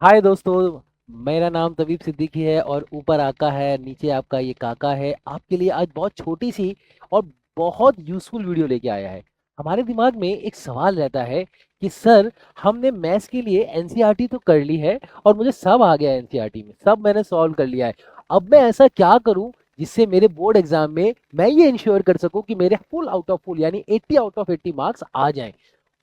हाय दोस्तों। मेरा नाम तबीब सिद्दीकी है और ऊपर आका है, नीचे आपका ये काका है। आपके लिए आज बहुत छोटी सी और बहुत यूज़फुल वीडियो लेके आया है। हमारे दिमाग में एक सवाल रहता है कि सर, हमने मैथ्स के लिए एनसीईआरटी तो कर ली है और मुझे सब आ गया है, एनसीईआरटी में सब मैंने सॉल्व कर लिया है। अब मैं ऐसा क्या करूं जिससे मेरे बोर्ड एग्जाम में मैं ये इंश्योर कर सकूं कि मेरे फुल आउट ऑफ फुल यानी 80 आउट ऑफ 80 मार्क्स आ जाएं।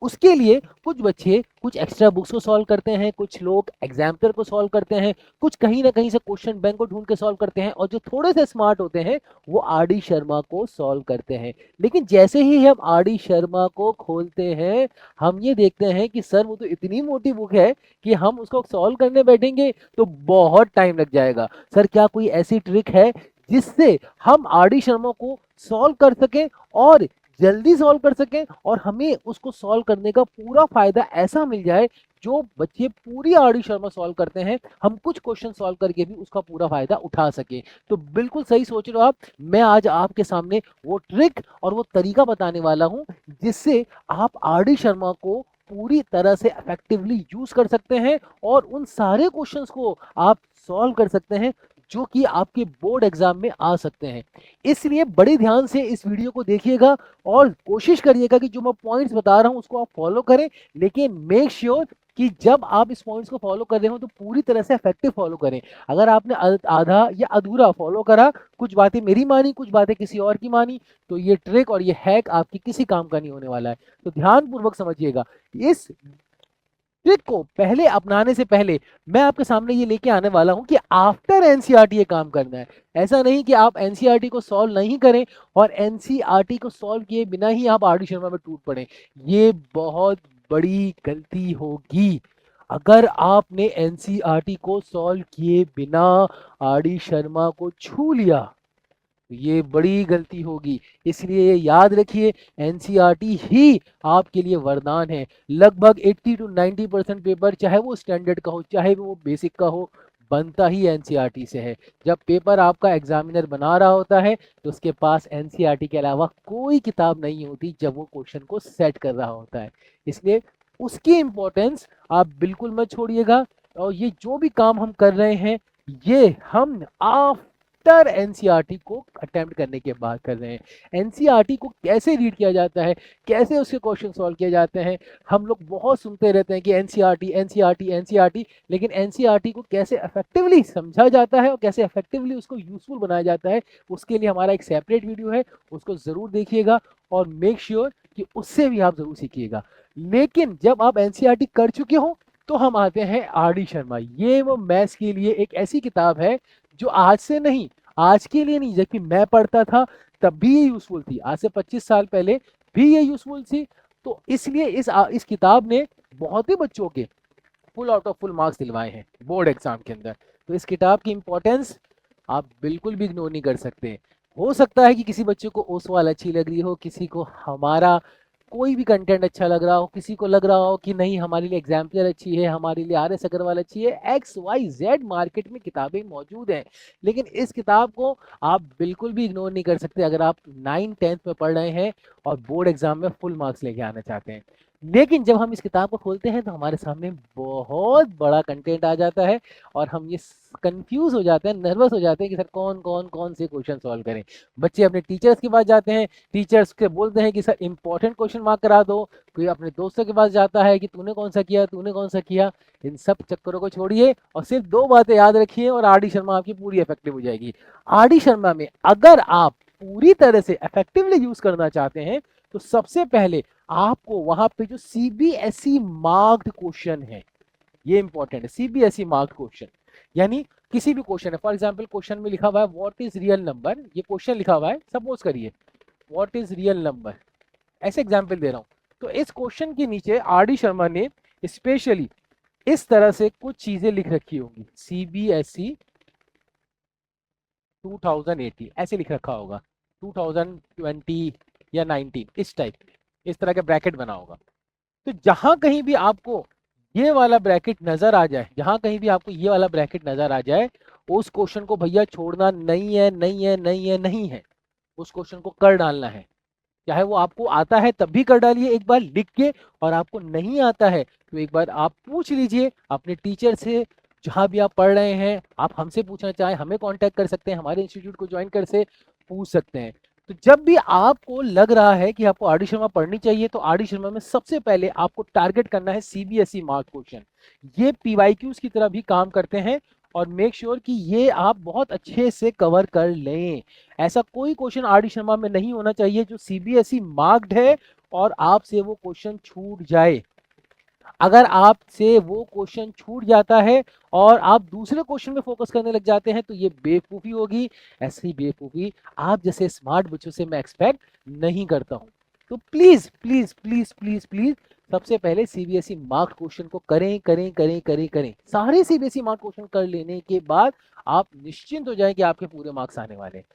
उसके लिए कुछ बच्चे कुछ एक्स्ट्रा बुक्स को सॉल्व करते हैं, कुछ लोग एग्जाम्पलर को सॉल्व करते हैं, कुछ कहीं ना कहीं से क्वेश्चन बैंक को ढूंढ के सॉल्व करते हैं, और जो थोड़े से स्मार्ट होते हैं वो आर डी शर्मा को सॉल्व करते हैं। लेकिन जैसे ही हम आर डी शर्मा को खोलते हैं, हम ये देखते हैं कि सर वो तो इतनी मोटी बुक है कि हम उसको सॉल्व करने बैठेंगे तो बहुत टाइम लग जाएगा। सर, क्या कोई ऐसी ट्रिक है जिससे हम आर डी शर्मा को सॉल्व कर सकें और जल्दी सॉल्व कर सकें, और हमें उसको सॉल्व करने का पूरा फायदा ऐसा मिल जाए? जो बच्चे पूरी आरडी शर्मा सॉल्व करते हैं, हम कुछ क्वेश्चन सॉल्व करके भी उसका पूरा फायदा उठा सके। तो बिल्कुल सही सोच रहे हो आप। मैं आज आपके सामने वो ट्रिक और वो तरीका बताने वाला हूं जिससे आप आरडी शर्मा को पूरी तरह से इफेक्टिवली यूज कर सकते हैं और उन सारे क्वेश्चंस को आप सॉल्व कर सकते हैं जो कि आपके बोर्ड एग्जाम में आ सकते हैं। इसलिए बड़े ध्यान से इस वीडियो को देखिएगा और कोशिश करिएगा कि जो मैं पॉइंट्स बता रहा हूं उसको आप फॉलो करें। लेकिन मेक श्योर कि जब आप इस पॉइंट्स को फॉलो कर रहे हो तो पूरी तरह से इफेक्टिव फॉलो करें। अगर आपने आधा या अधूरा फॉलो करा, कुछ बातें मेरी मानी, कुछ बातें किसी और की मानी, तो ये ट्रिक और ये हैक आपकी किसी काम का नहीं होने वाला है। तो ध्यानपूर्वक समझिएगा। इस ट्रिक को पहले अपनाने से पहले मैं आपके सामने ये लेके आने वाला हूं कि आफ्टर एनसीईआरटी ये काम करना है। ऐसा नहीं कि आप एनसीईआरटी को सॉल्व नहीं करें और एनसीईआरटी को सॉल्व किए बिना ही आप आर डी शर्मा में टूट पड़े। ये बहुत बड़ी गलती होगी। अगर आपने एनसीईआरटी को सॉल्व किए बिना आर डी शर्मा को छू लिया तो ये बड़ी गलती होगी। इसलिए ये याद रखिए, एनसीईआरटी ही आपके लिए वरदान है। लगभग 80 टू 90% पेपर, चाहे वो स्टैंडर्ड का हो चाहे वो बेसिक का हो, बनता ही एनसीईआरटी से है। जब पेपर आपका एग्जामिनर बना रहा होता है तो उसके पास एनसीईआरटी के अलावा कोई किताब नहीं होती जब वो क्वेश्चन को सेट कर रहा होता है। इसलिए उसकी इंपॉर्टेंस आप बिल्कुल मत छोड़िएगा। और ये जो भी काम हम कर रहे हैं, ये हम आफ्टर एनसीईआरटी को अटेम्प्ट करने के बाद कर रहे हैं। एनसीईआरटी को कैसे रीड किया जाता है, कैसे उसके क्वेश्चन सॉल्व किए जाते हैं, हम लोग बहुत सुनते रहते हैं कि एनसीईआरटी एनसीईआरटी एनसीईआरटी, लेकिन एनसीईआरटी को कैसे इफेक्टिवली समझा जाता है और कैसे इफेक्टिवली उसको यूजफुल बनाया जाता है, उसके लिए हमारा एक सेपरेट वीडियो है, उसको जरूर देखिएगा और मेक श्योर कि उससे भी आप जरूर सीखिएगा। लेकिन जब आप एनसीईआरटी कर चुके हो तो हम आते हैं आर डी शर्मा। ये वो मैथ्स के लिए एक ऐसी किताब है जो आज से नहीं, आज के लिए नहीं, जबकि मैं पढ़ता था तब भी ये यूजफुल थी, आज से 25 साल पहले भी ये यूजफुल थी। तो इसलिए इस किताब ने बहुत ही बच्चों के full out of full marks दिलवाए हैं बोर्ड एग्जाम के अंदर। तो इस किताब की इंपॉर्टेंस आप बिल्कुल भी इग्नोर नहीं कर सकते। हो सकता है कि किसी बच्चे को ओसवाल अच्छी लग रही हो, किसी को हमारा कोई भी कंटेंट अच्छा लग रहा हो, किसी को लग रहा हो कि नहीं हमारे लिए एग्जाम्पलर अच्छी है, हमारे लिए आर एस अग्रवाल अच्छी है, एक्स वाई जेड मार्केट में किताबें मौजूद हैं। लेकिन इस किताब को आप बिल्कुल भी इग्नोर नहीं कर सकते अगर आप 9th 10th में पढ़ रहे हैं और बोर्ड एग्जाम में फुल मार्क्स लेके आना चाहते हैं। लेकिन जब हम इस किताब को खोलते हैं तो हमारे सामने बहुत बड़ा कंटेंट आ जाता है और हम ये कंफ्यूज हो जाते हैं, नर्वस हो जाते हैं कि सर कौन कौन कौन से क्वेश्चन सॉल्व करें। बच्चे अपने टीचर्स के पास जाते हैं, टीचर्स के बोलते हैं कि सर इंपॉर्टेंट क्वेश्चन मार्क करा दो। कोई अपने दोस्तों के पास जाता है कि तूने कौन सा किया, तूने कौन सा किया। इन सब चक्करों को छोड़िए और सिर्फ दो बातें याद रखिए और आर डी शर्मा आपकी पूरी इफेक्टिव हो जाएगी। आर डी शर्मा में अगर आप पूरी तरह से इफेक्टिवली यूज करना चाहते हैं तो सबसे पहले आपको वहां पे जो सीबीएसई मार्क्ड क्वेश्चन है, ये इंपॉर्टेंट है। सीबीएसई मार्क्ड क्वेश्चन यानी किसी भी क्वेश्चन है, फॉर एग्जांपल क्वेश्चन में लिखा हुआ है व्हाट इज रियल नंबर, ये क्वेश्चन लिखा हुआ है, सपोज करिए व्हाट इज रियल नंबर, ऐसे एग्जांपल दे रहा हूं। तो इस क्वेश्चन के नीचे आर डी शर्मा ने स्पेशली इस तरह से कुछ चीजें लिख रखी होंगी, सीबीएसई 2080 ऐसे लिख रखा होगा, 2020 या 19 इस टाइप, इस तरह का ब्रैकेट बना होगा। तो जहां कहीं भी आपको ये वाला ब्रैकेट नजर आ जाए, जहां कहीं भी आपको ये वाला ब्रैकेट नजर आ जाए, उस क्वेश्चन को भैया छोड़ना नहीं है, नहीं है, नहीं है, नहीं है, उस क्वेश्चन को कर डालना है। चाहे वो आपको आता है तब भी कर डालिए एक बार लिख के, और आपको नहीं आता है तो एक बार आप पूछ लीजिए अपने टीचर से, जहाँ भी आप पढ़ रहे हैं। आप हमसे पूछना चाहें हमें कांटेक्ट कर सकते हैं, हमारे इंस्टीट्यूट को ज्वाइन कर से पूछ सकते हैं। तो जब भी आपको लग रहा है कि आपको आर डी शर्मा पढ़नी चाहिए, तो आर डी शर्मा में सबसे पहले आपको टारगेट करना है सीबीएसई मार्क क्वेश्चन। ये पीवाईक्यूज की तरह भी काम करते हैं, और मेक श्योर कि ये आप बहुत अच्छे से कवर कर लें। ऐसा कोई क्वेश्चन आर डी शर्मा में नहीं होना चाहिए जो सीबीएसई मार्क्ड है और आपसे वो क्वेश्चन छूट जाए। अगर आपसे वो क्वेश्चन छूट जाता है और आप दूसरे क्वेश्चन में फोकस करने लग जाते हैं, तो ये बेवकूफ़ी होगी। ऐसी बेवकूफ़ी आप जैसे स्मार्ट बच्चों से मैं एक्सपेक्ट नहीं करता हूँ। तो please please please please please सबसे पहले सीबीएसई मार्क क्वेश्चन को करें करें करें करें करें। सारे सीबीएसई मार्क क्वेश्चन कर लेने के बाद आप निश्चिंत हो जाएं कि आपके पूरे मार्क्स आने वाले हैं।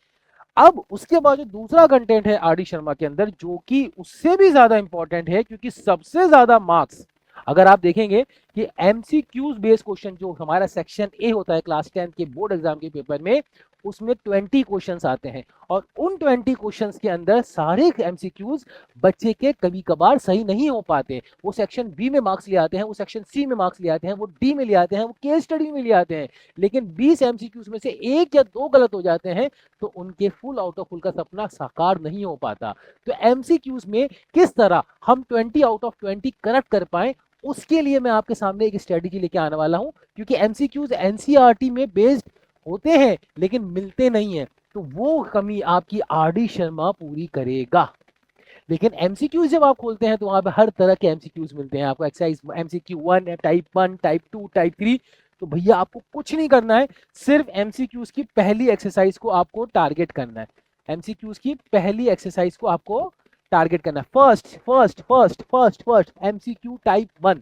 अब उसके बाद जो दूसरा कंटेंट है आर डी शर्मा के अंदर, जो कि उससे भी ज्यादा इंपॉर्टेंट है, क्योंकि सबसे ज्यादा मार्क्स अगर आप देखेंगे कि एमसीक्यूज बेस्ड क्वेश्चन जो हमारा सेक्शन ए होता है क्लास 10 के बोर्ड एग्जाम के पेपर में, उसमें 20 क्वेश्चंस आते हैं, और उन 20 क्वेश्चंस के अंदर सारे एमसीक्यूज बच्चे के कभी कभार सही नहीं हो पाते। वो सेक्शन बी में मार्क्स ले आते हैं, वो सेक्शन सी में मार्क्स ले आते हैं, वो डी में ले आते हैं, वो केस स्टडी में ले आते हैं, लेकिन 20 एमसीक्यूज में से एक या दो गलत हो जाते हैं, तो उनके फुल आउट ऑफ फुल का सपना साकार नहीं हो पाता। तो एमसीक्यूज में किस तरह हम 20 आउट ऑफ 20 करेक्ट कर पाए, उसके लिए मैं आपके सामने एक स्ट्रेटेजी लेके आने वाला हूं। क्योंकि एमसीक्यूज एनसीईआरटी में बेस्ड होते हैं लेकिन मिलते नहीं है, तो वो कमी आपकी आरडी शर्मा पूरी करेगा। लेकिन एमसीक्यूज जब आप खोलते हैं तो वहां पे हर तरह के एमसीक्यूज मिलते हैं आपको। Exercise MCQ 1, type 1, type 2, type 3। तो भैया आपको कुछ नहीं करना है, सिर्फ एमसीक्यूज की पहली एक्सरसाइज को आपको टारगेट करना है। एमसीक्यूज की पहली एक्सरसाइज को आपको टारगेट करना है। First first first first first MCQ type 1,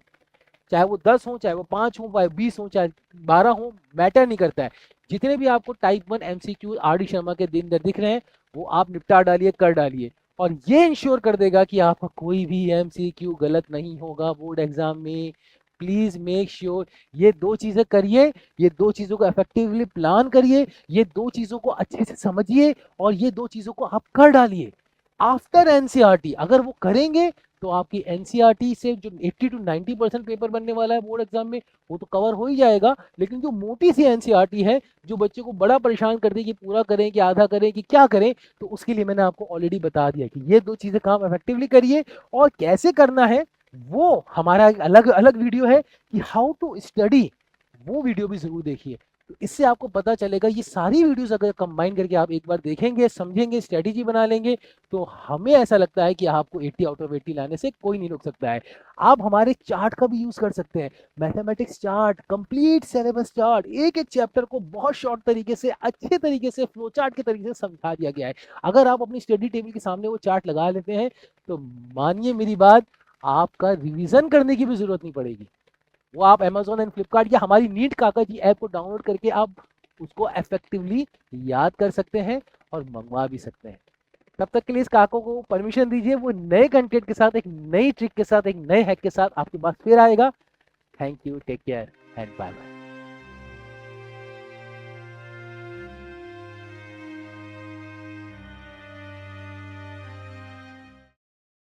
चाहे वो 10 हो, चाहे वो 5 हो, चाहे 20 हो, चाहे 12 हो, मैटर नहीं करता है। जितने भी आपको type 1 MCQ R D Sharma के दिन दिख रहे हैं, वो आप निपटा डालिए, कर डालिए, और ये इंश्योर कर देगा कि आपका कोई भी एमसीक्यू गलत नहीं होगा बोर्ड एग्जाम में। प्लीज मेक श्योर ये दो चीजें करिए, ये दो चीजों को इफेक्टिवली प्लान करिए, ये दो चीजों को अच्छे से समझिए, और ये दो चीजों को आप कर डालिए आफ्टर एनसीईआरटी। अगर वो करेंगे तो आपकी एनसीईआरटी से जो 80 to 90% पेपर बनने वाला है बोर्ड एग्जाम में, वो तो कवर हो ही जाएगा। लेकिन जो मोटी सी एनसीईआरटी है जो बच्चे को बड़ा परेशान कर दे कि पूरा करें कि आधा करें कि क्या करें, तो उसके लिए मैंने आपको ऑलरेडी बता दिया कि ये दो चीजें काम इफेक्टिवली करिए। और कैसे करना है वो हमारा एक अलग अलग वीडियो है कि हाउ टू स्टडी, वो वीडियो भी जरूर देखिए। तो इससे आपको पता चलेगा, ये सारी वीडियोस अगर कंबाइन करके आप एक बार देखेंगे, समझेंगे, स्ट्रेटेजी बना लेंगे, तो हमें ऐसा लगता है कि आपको 80 आउट ऑफ 80 लाने से कोई नहीं रोक सकता है। आप हमारे चार्ट का भी यूज कर सकते हैं, mathematics chart, complete syllabus chart, एक एक चैप्टर को बहुत शॉर्ट तरीके से, अच्छे तरीके से, फ्लो चार्ट के तरीके से समझा दिया गया है। अगर आप अपनी स्टडी टेबल के सामने वो चार्ट लगा लेते हैं, तो मानिए मेरी बात, आपका रिवीजन करने की भी जरूरत नहीं पड़ेगी। वो आप अमेजोन एंड फ्लिपकार्ट या हमारी नीट काका जी ऐप को डाउनलोड करके आप उसको इफेक्टिवली याद कर सकते हैं और मंगवा भी सकते हैं। तब तक के लिए इस काको को परमिशन दीजिए, वो नए कंटेंट के साथ, एक नई ट्रिक के साथ, एक नए हैक के साथ आपके पास फिर आएगा। Thank you, take care and bye bye.